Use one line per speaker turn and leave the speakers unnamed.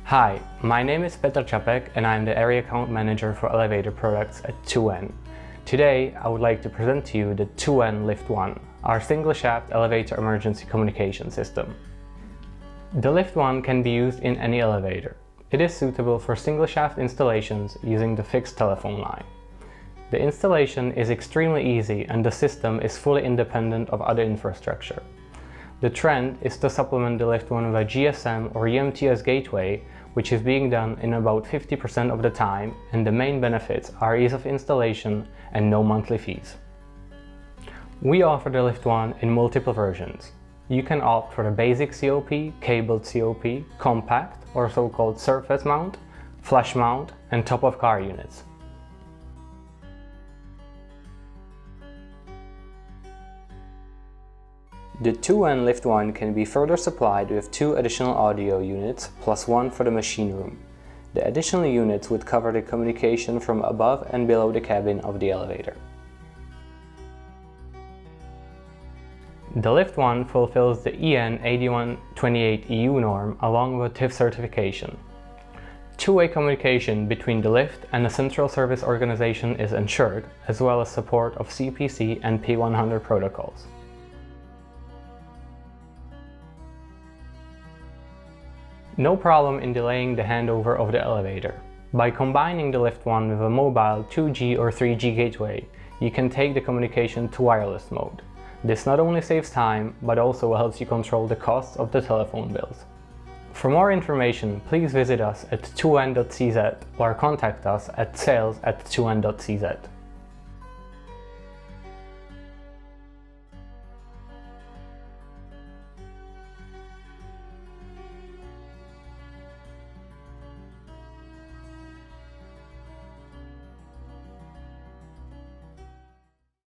Hi, my name is Petr Čapek and I'm the Area Account Manager for Elevator Products at Lift1. Today, I would like to present to you the Lift1, our single-shaft elevator emergency communication system. The Lift1 can be used in any elevator. It is suitable for single-shaft installations using the fixed telephone line. The installation is extremely easy and the system is fully independent of other infrastructure. The trend is to supplement the Lift1 with a GSM or UMTS gateway, which is being done in about 50% of the time, and the main benefits are ease of installation and no monthly fees. We offer the Lift1 in multiple versions. You can opt for the basic COP, cabled COP, compact or so-called surface mount, flush mount and top-of-car units. The Lift1 can be further supplied with 2 additional audio units plus 1 for the machine room. The additional units would cover the communication from above and below the cabin of the elevator. The Lift1 fulfills the EN 8128 EU norm along with TIF certification. Two-way communication between the lift and the central service organization is ensured, as well as support of CPC and P100 protocols. No problem in delaying the handover of the elevator. By combining the Lift1 with a mobile 2G or 3G gateway, you can take the communication to wireless mode. This not only saves time, but also helps you control the costs of the telephone bills. For more information, please visit us at 2n.cz or contact us at sales@2n.cz.